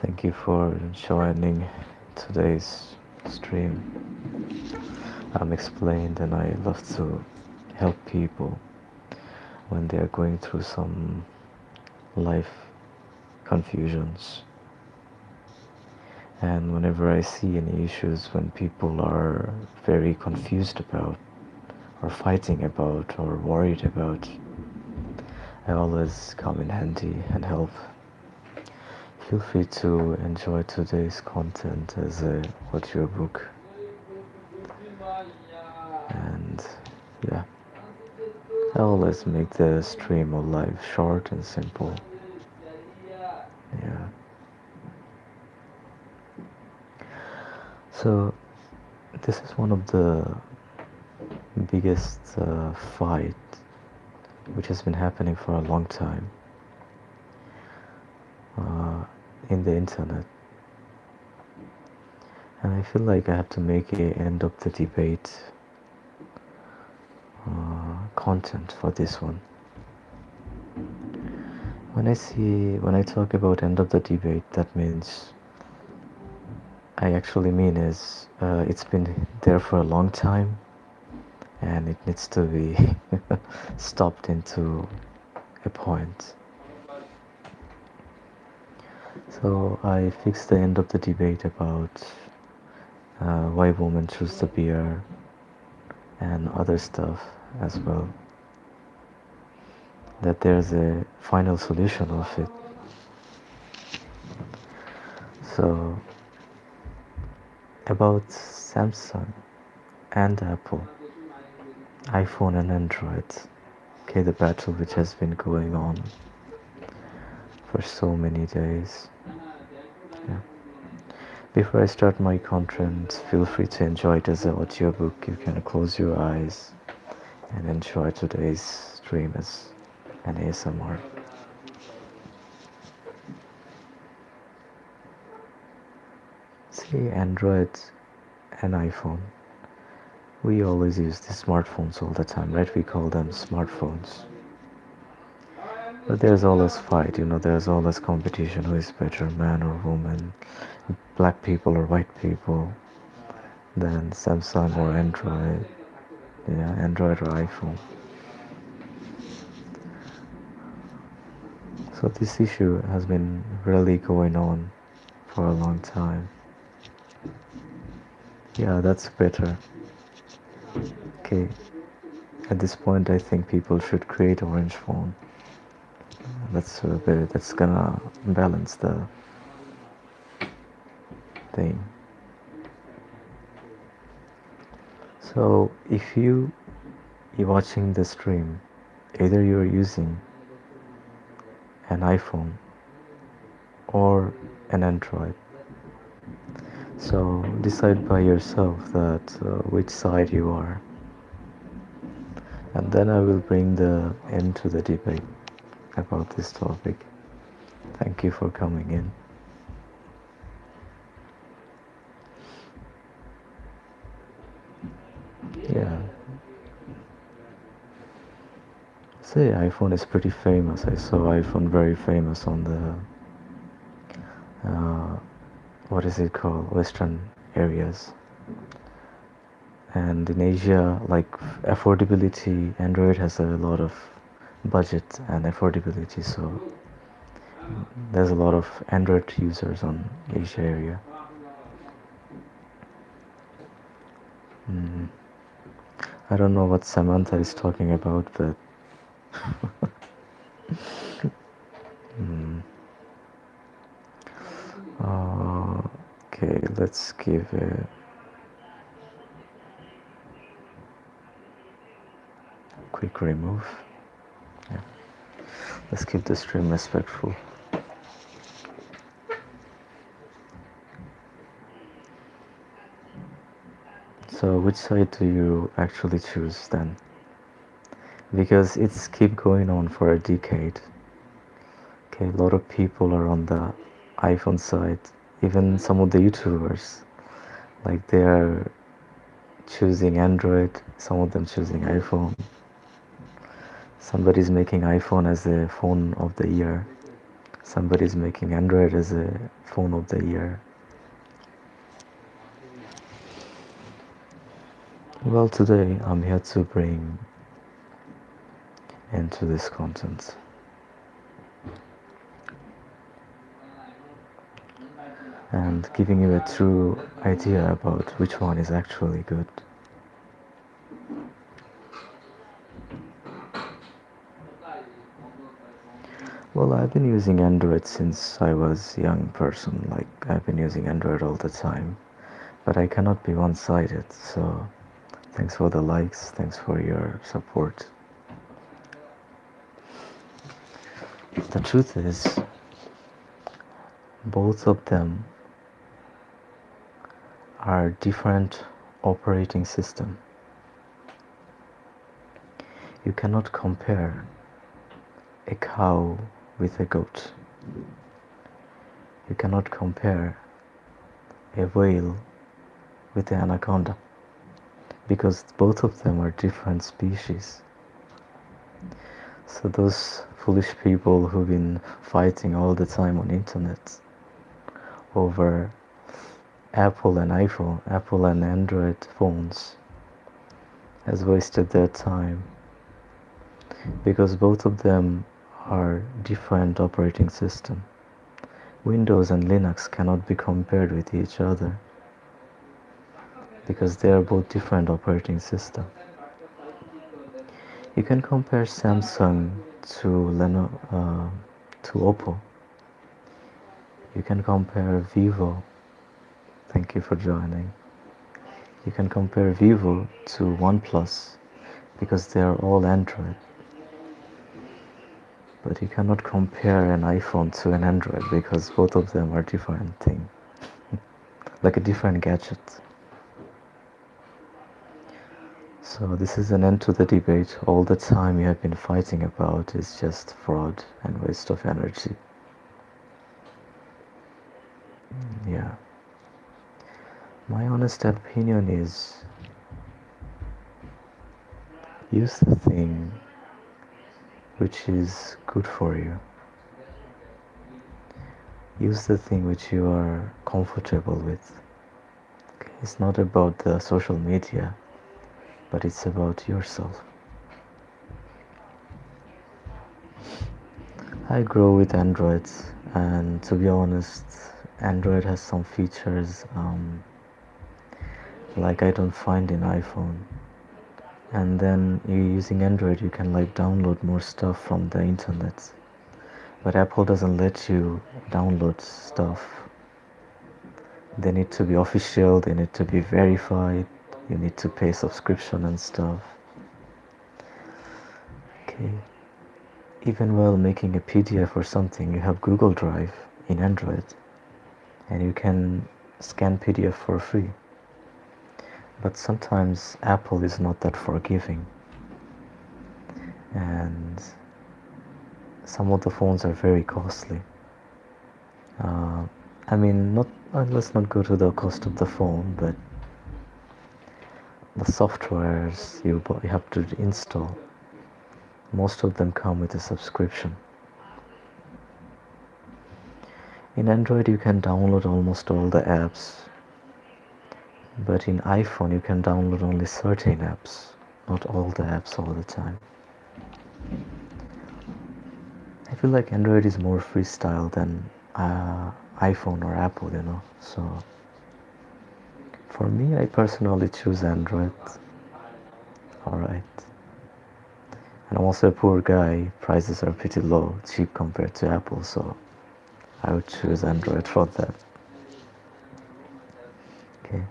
Thank you for joining today's stream. I'm explained and I love to help people when they are going through some life confusions. And whenever I see any issues when people are very confused about, or fighting about, or worried about, I always come in handy and help. Feel free to enjoy today's content as a audiobook. And yeah, I always make the stream or live short and simple. Yeah. So this is one of the biggest fight which has been happening for a long time uh, in the internet, and I feel like I have to make a end of the debate content for this one. When I talk about end of the debate, that means I actually mean is it's been there for a long time and it needs to be stopped into a point. So I fixed the end of the debate about why women choose the beer and other stuff as well. That there's a final solution of it. So about Samsung and Apple, iPhone and Android. Okay, the battle which has been going on for so many days. Yeah. Before I start my content, feel free to enjoy it as an audiobook. You can close your eyes and enjoy today's stream as an ASMR. See, Android and iPhone. We always use the smartphones all the time, right? We call them smartphones. But there's always fight, there's always competition. Who is better, man or woman, black people or white people, than Samsung or Android, yeah, Android or iPhone. So this issue has been really going on for a long time. Yeah, that's better. Okay, at this point I think people should create orange phone. That's gonna balance the thing. So if you're watching the stream, either you're using an iPhone or an Android, so decide by yourself that which side you are, and then I will bring the end to the debate about this topic. Thank you for coming in. Yeah. Say iPhone is pretty famous. I saw iPhone very famous on the what is it called, Western areas. And in Asia, like affordability, Android has a lot of budget and affordability, so there's a lot of Android users on Asia area. Mm. I don't know what Samantha is talking about, but mm. Okay, let's give a quick remove. Yeah. Let's keep the stream respectful. So which side do you actually choose then? Because it's keep going on for a decade. Okay, a lot of people are on the iPhone side. Even some of the YouTubers, like they are choosing Android, some of them choosing iPhone. Somebody's making iPhone as the phone of the year. Somebody's making Android as a phone of the year. Well, today I'm here to bring into this content and giving you a true idea about which one is actually good. Well, I've been using Android since I was a young person, like I've been using Android all the time, but I cannot be one-sided, so thanks for the likes, thanks for your support. The truth is, both of them are different operating system. You cannot compare a cow with a goat. You cannot compare a whale with an anaconda because both of them are different species. So those foolish people who've been fighting all the time on internet over Apple and iPhone, Apple and Android phones has wasted their time because both of them are different operating system. Windows and Linux cannot be compared with each other because they are both different operating system. You can compare Samsung to Oppo. You can compare Vivo. Thank you for joining. You can compare Vivo to OnePlus because they are all Android. But you cannot compare an iPhone to an Android because both of them are different thing, like a different gadget. So this is an end to the debate. All the time you have been fighting about is just fraud and waste of energy. Yeah. My honest opinion is use the thing which is good for you. Use the thing which you are comfortable with. It's not about the social media, but it's about yourself. I grow with Android, and to be honest, Android has some features like I don't find in iPhone. And then you using Android, you can like download more stuff from the internet. But Apple doesn't let you download stuff. They need to be official, they need to be verified, you need to pay subscription and stuff. Okay. Even while making a PDF or something, you have Google Drive in Android and you can scan PDF for free. But sometimes Apple is not that forgiving, and some of the phones are very costly. I mean, not let's not go to the cost of the phone, but the softwares you have to install, most of them come with a subscription. In Android you can download almost all the apps, but in iPhone you can download only certain apps, not all the apps all the time. I feel like Android is more freestyle than iPhone or Apple, so for me, I personally choose Android. Alright. And I'm also a poor guy, prices are pretty low, cheap compared to Apple, so I would choose Android for that. Okay.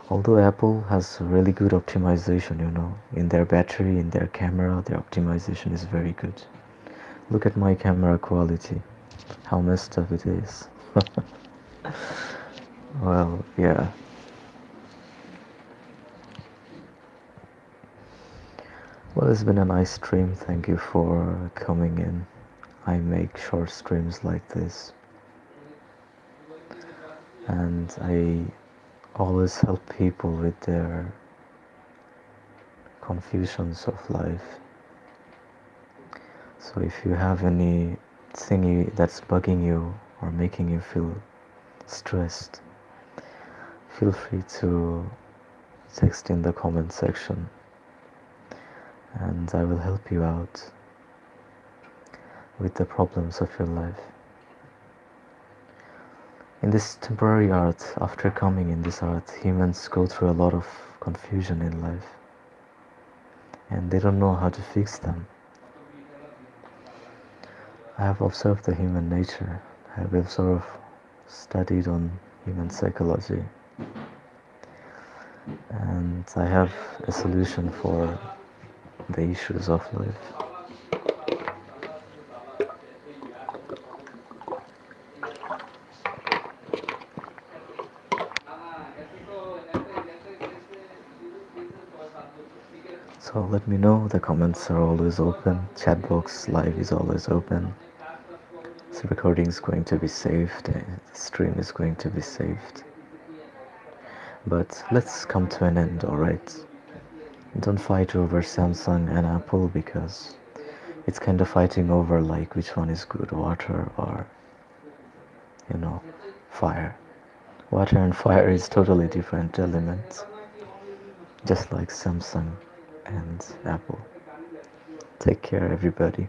Although Apple has really good optimization, in their battery, in their camera, their optimization is very good. Look at my camera quality, how messed up it is. Well, yeah. Well, it's been a nice stream. Thank you for coming in. I make short streams like this, and I always help people with their confusions of life. So if you have any thingy that's bugging you or making you feel stressed, feel free to text in the comment section and I will help you out with the problems of your life. In this temporary art, after coming in this art, humans go through a lot of confusion in life and they don't know how to fix them. I have observed the human nature. I have sort of studied on human psychology and I have a solution for the issues of life. So let me know, the comments are always open, chat box live is always open. This recording is going to be saved, the stream is going to be saved. But let's come to an end, alright? Don't fight over Samsung and Apple because it's kind of fighting over like which one is good, water or, you know, fire. Water and fire is totally different elements, just like Samsung and Apple. Take care, everybody.